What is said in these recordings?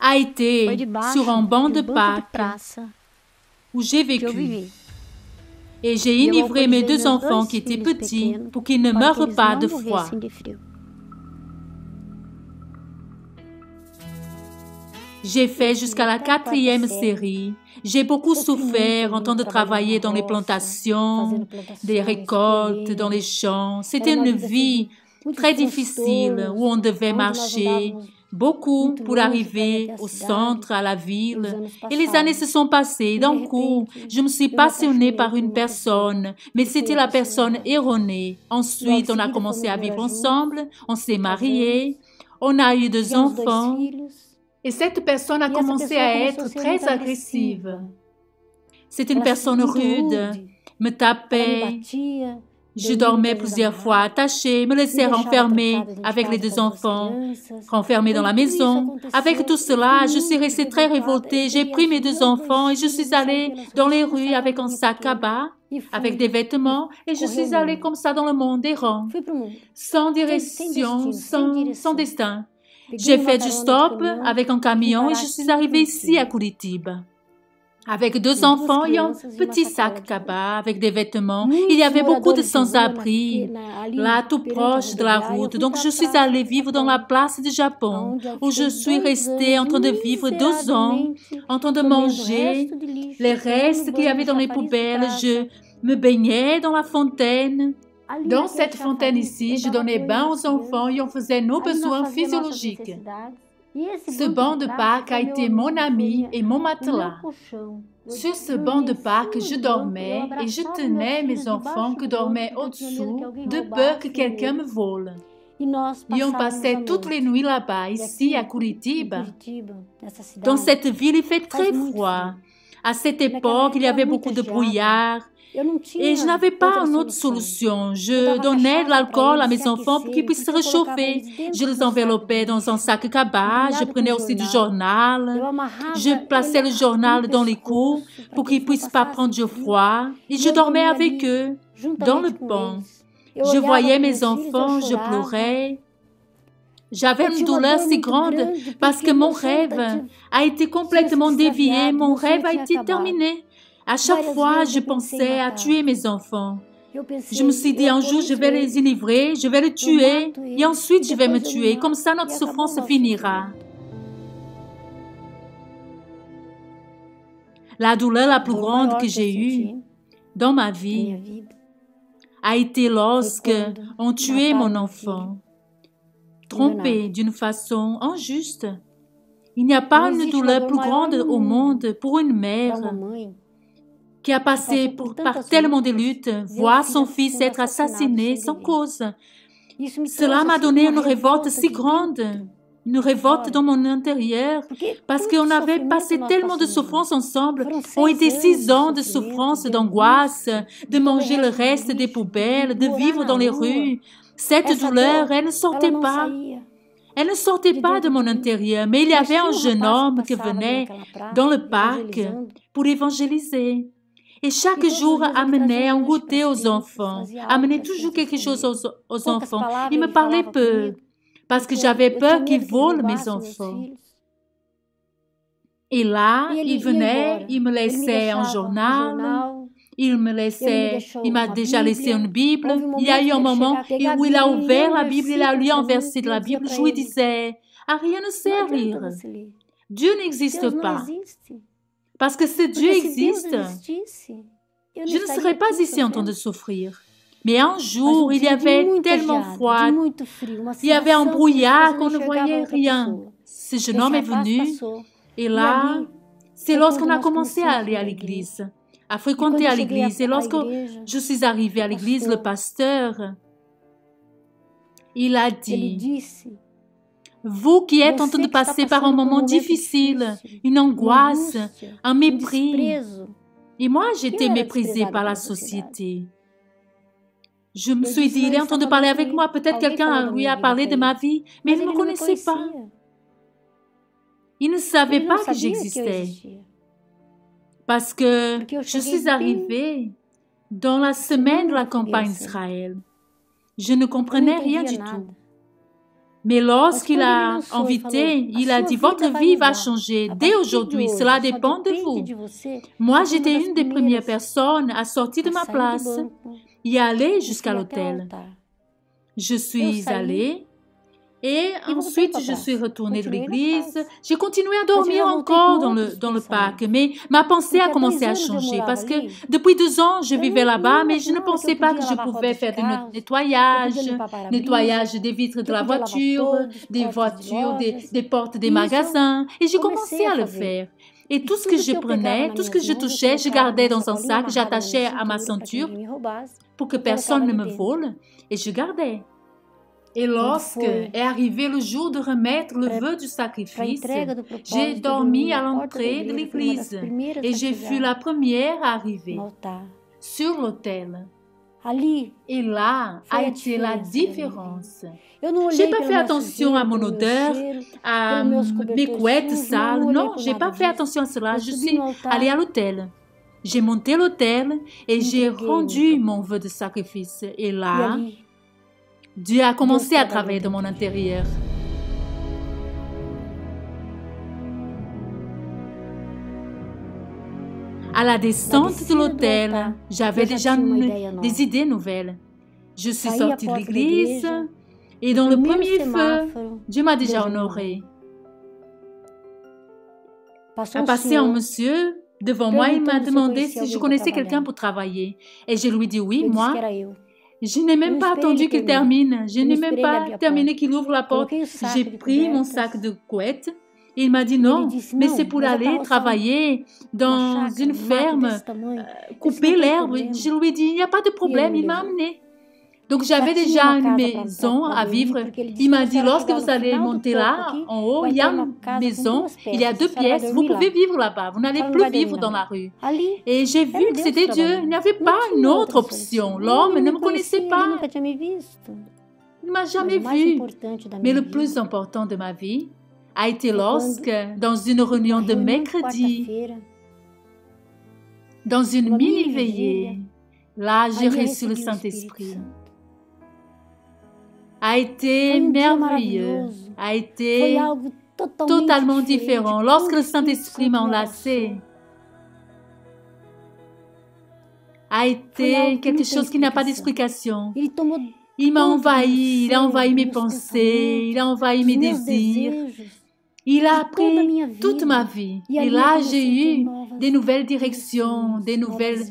a été sur un banc de Pâques où j'ai vécu. Et j'ai enivré mes deux enfants qui étaient petits pour qu'ils ne meurent pas de froid. J'ai fait jusqu'à la 4e série. J'ai beaucoup souffert en train de travailler dans les plantations, des récoltes, dans les champs. C'était une vie très difficile où on devait marcher beaucoup pour arriver au centre, à la ville. Et les années se sont passées. D'un coup, je me suis passionnée par une personne, mais c'était la personne erronée. Ensuite, on a commencé à vivre ensemble, on s'est mariés, on a eu 2 enfants. Et cette personne a commencé à être très agressive. C'est une personne rude, me tapait. Je dormais plusieurs fois attachée, me laissait renfermer avec les 2 enfants, renfermée dans la maison. Avec tout cela, je suis restée très révoltée. J'ai pris mes 2 enfants et je suis allée dans les rues avec un sac à bas, avec des vêtements, et je suis allée comme ça dans le monde errant, sans direction, sans destin. J'ai fait du stop avec un camion et je suis arrivée ici à Curitiba. Avec 2 enfants et un petit sac cabas avec des vêtements. Il y avait beaucoup de sans-abri, là tout proche de la route. Donc je suis allée vivre dans la place du Japon, où je suis restée en train de vivre 2 ans, en train de manger les restes qu'il y avait dans les poubelles. Je me baignais dans la fontaine. Dans cette fontaine ici, je donnais bain aux enfants et on faisait nos besoins physiologiques. Ce banc de Pâques a été mon ami et mon matelas. Sur ce banc de Pâques, je dormais et je tenais mes enfants qui dormaient au-dessous de peur que quelqu'un me vole. Et on passait toutes les nuits là-bas, ici à Curitiba. Dans cette ville, il fait très froid. À cette époque, il y avait beaucoup de brouillard. Et je n'avais pas une autre solution. Je donnais de l'alcool à mes enfants pour qu'ils puissent se réchauffer. Je les enveloppais dans un sac cabas. Je prenais aussi du journal. Je plaçais le journal dans les cous pour qu'ils ne puissent pas prendre du froid. Et je dormais avec eux, dans le banc. Je voyais mes enfants, je pleurais. J'avais une douleur si grande parce que mon rêve a été complètement dévié. Mon rêve a été terminé. À chaque fois, je pensais à tuer mes enfants. Je me suis dit, un jour, je vais les enivrer, je vais les tuer, et ensuite, je vais me tuer. Comme ça, notre souffrance finira. La douleur la plus grande que j'ai eue dans ma vie a été lorsque on tuait mon enfant, trompé d'une façon injuste. Il n'y a pas une douleur plus grande au monde pour une mère qui a passé par tellement de luttes, voir son fils être assassiné sans cause. Cela m'a donné une révolte si grande, une révolte dans mon intérieur, parce qu'on avait passé tellement de souffrances ensemble, ont été 6 ans de souffrance, d'angoisse, de manger le reste des poubelles, de vivre dans les rues. Cette douleur, elle ne sortait pas. Elle ne sortait pas de mon intérieur, mais il y avait un jeune homme qui venait dans le parc pour évangéliser. Et chaque jour amenait un goûter aux enfants, amenait toujours quelque chose aux enfants. Il me parlait peu, parce que j'avais peur qu'il vole mes enfants. Et là, il venait, il me laissait un journal, il m'a déjà laissé une Bible. Il y a eu un moment où il a ouvert la Bible, il a lu un verset de la Bible. Je lui disais, rien ne sert à lire. Dieu n'existe pas. Parce que si Dieu existe, je ne serais pas ici en train de souffrir. Mais un jour, il y avait tellement froid, il y avait un brouillard qu'on ne voyait rien. Ce jeune homme est venu, et là, c'est lorsqu'on a commencé à aller à l'église, à fréquenter à l'église. Et lorsque je suis arrivée à l'église, le pasteur, il a dit, vous qui êtes en train de passer par un moment difficile, une angoisse, un mépris. Et moi, j'étais méprisée par la société. Je me suis dit, il est en train de parler avec moi. Peut-être quelqu'un lui a parlé de ma vie, mais il ne me connaissait pas. Il ne savait pas que j'existais. Parce que je suis arrivée dans la semaine de la campagne d'Israël. Je ne comprenais rien du tout. Mais lorsqu'il a invité, il a dit, votre vie va changer dès aujourd'hui, cela dépend de vous. Moi, j'étais une des premières personnes à sortir de ma place et aller jusqu'à l'hôtel. Je suis allée et ensuite je suis retournée de l'église. J'ai continué à dormir encore dans le parc, mais ma pensée a commencé à changer parce que depuis 2 ans, je vivais là-bas, mais je ne pensais pas que je pouvais faire du nettoyage des vitres de la voiture, des portes des magasins, et j'ai commencé à le faire. Et tout ce que je prenais, tout ce que je touchais, je gardais dans un sac, j'attachais à ma ceinture pour que personne ne me vole, et je gardais. Et lorsque est arrivé le jour de remettre le vœu du sacrifice, j'ai dormi à l'entrée de l'église et je fus la première à arriver sur l'autel. Et là a été la différence. Je n'ai pas fait attention à mon odeur, à mes couettes sales. Non, je n'ai pas fait attention à cela. Je suis allée à l'autel. J'ai monté l'autel et j'ai rendu mon vœu de sacrifice. Et là, Dieu a commencé à travailler dans mon intérieur. À la descente de l'autel, j'avais déjà des idées nouvelles. Je suis sortie de l'église et dans le premier feu, Dieu m'a déjà honorée. A passé un monsieur devant moi, il m'a demandé si je connaissais quelqu'un pour travailler. Et je lui ai dit oui, moi. Je n'ai même pas attendu qu'il termine. Je n'ai même pas terminé qu'il ouvre la porte. J'ai pris mon sac de couettes. Et il m'a dit non, mais c'est pour aller travailler dans une ferme, couper l'herbe. Je lui ai dit, il n'y a pas de problème, il m'a amené. Donc j'avais déjà une maison à vivre. Il m'a dit, lorsque vous allez monter là, en haut, il y a une maison, il y a 2 pièces, vous pouvez vivre là-bas, vous n'allez plus vivre dans la rue. Et j'ai vu que c'était Dieu, il n'y avait pas une autre option. L'homme ne me connaissait pas. Il ne m'a jamais vu. Mais le plus important de ma vie a été lorsque, dans une réunion de mercredi, dans une mini-veillée, là, j'ai reçu le Saint-Esprit. A été merveilleux, a été totalement différent. Lorsque le Saint-Esprit m'a enlacé, a été quelque chose qui n'a pas d'explication. Il m'a envahi, il a envahi mes pensées, il a envahi mes désirs. Il a pris toute ma vie. Et là, j'ai eu des nouvelles directions, des nouvelles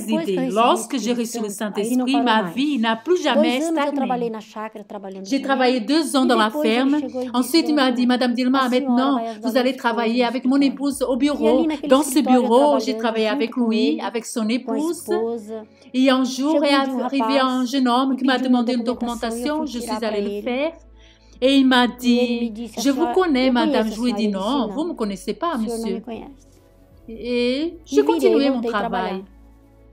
idées. Lorsque j'ai reçu le Saint-Esprit, ma vie n'a plus jamais stagné. J'ai travaillé 2 ans dans la ferme. Ensuite, il m'a dit, Madame Dilma, maintenant, vous allez travailler avec mon épouse au bureau. Dans ce bureau, j'ai travaillé avec lui, avec son épouse. Et un jour est arrivé un jeune homme qui m'a demandé une documentation. Je suis allée le faire. Et il m'a dit, je vous connais, madame. Je lui ai dit, non, vous ne me connaissez pas, monsieur. Et j'ai continué mon travail.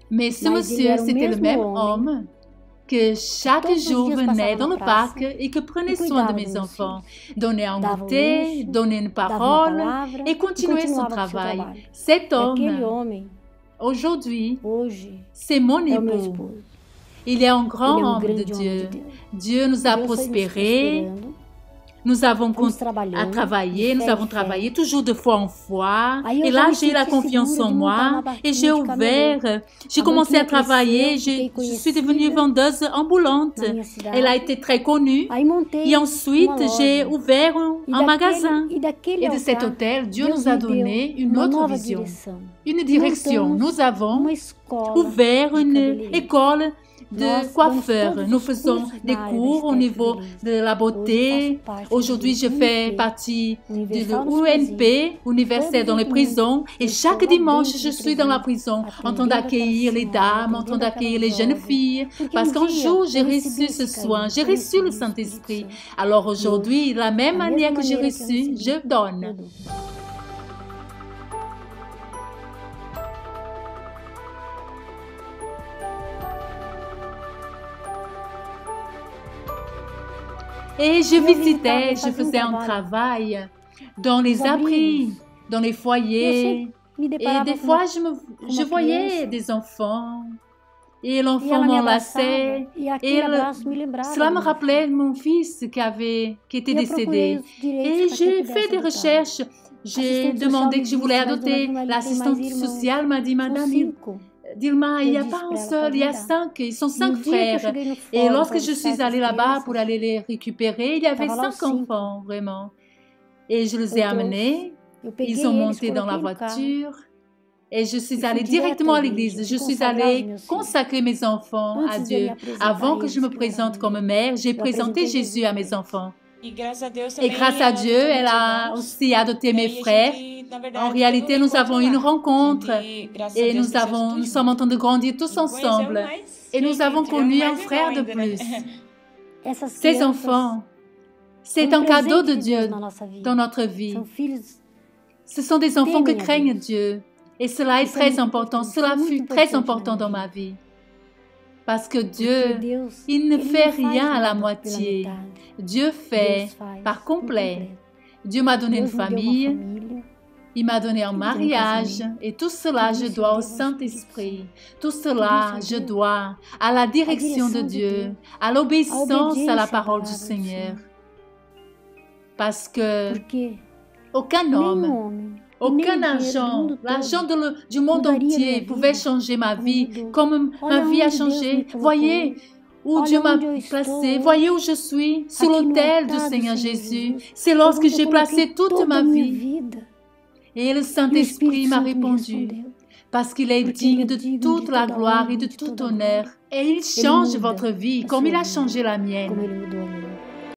Mais ce monsieur, c'était le même homme que chaque jour venait dans le parc et que prenait soin de mes enfants, donnait un goûter, donnait une parole et continuait son travail. Cet homme, aujourd'hui, c'est mon époux. Il est un grand homme de Dieu. Dieu nous a prospérés. Nous avons travaillé, nous avons travaillé toujours de foi en foi. Et là, j'ai eu la confiance en moi et j'ai ouvert, j'ai commencé à travailler, je suis devenue vendeuse ambulante. Elle a été très connue. Et ensuite, j'ai ouvert un magasin. Et de cet hôtel, Dieu nous a donné une autre vision, une direction. Nous avons ouvert une école de coiffeur. Nous faisons des cours au niveau de la beauté. Aujourd'hui, je fais partie de l'UNP, universitaire dans les prisons. Et chaque dimanche, je suis dans la prison en train d'accueillir les dames, en train d'accueillir les jeunes filles. Parce qu'un jour, j'ai reçu ce soin, j'ai reçu le Saint-Esprit. Alors aujourd'hui, de la même manière que j'ai reçu, je donne. Et je visitais, je faisais un travail dans les abris, dans les foyers. Et des fois, je voyais des enfants Et l'enfant m'enlaçait. Et cela me rappelait mon fils qui était décédé. Et j'ai fait des recherches. J'ai demandé que je voulais adopter. L'assistante sociale m'a dit, Madame Dilma, il n'y a pas un seul, il y a 5, ils sont 5 frères. Et lorsque je suis allée là-bas pour aller les récupérer, il y avait 5 enfants, vraiment. Et je les ai amenés, ils ont monté dans la voiture. Et je suis allée directement à l'église. Je suis allée consacrer mes enfants à Dieu. Avant que je me présente comme mère, j'ai présenté Jésus à mes enfants. Et grâce à Dieu, elle a aussi adopté mes frères. En réalité, nous avons eu une rencontre et nous sommes en train de grandir tous ensemble. Et nous avons connu un frère de plus. Ces enfants, c'est un cadeau de Dieu dans notre vie. Ce sont des enfants qui craignent Dieu. Et cela est très important. Cela fut très important dans ma vie. Parce que Dieu, il ne fait rien à la moitié. Dieu fait par complet. Dieu m'a donné une famille, il m'a donné un mariage, et tout cela je dois au Saint-Esprit. Tout cela je dois à la direction de Dieu, à l'obéissance à la parole du Seigneur. Parce que aucun homme, aucun argent, l'argent du monde entier pouvait changer ma vie comme ma vie a changé. Voyez où Dieu m'a placé, voyez où je suis, sur l'autel du Seigneur Jésus. C'est lorsque j'ai placé toute ma vie. Et le Saint-Esprit m'a répondu, parce qu'il est digne de toute la gloire et de tout honneur. Et il change votre vie comme il a changé la mienne.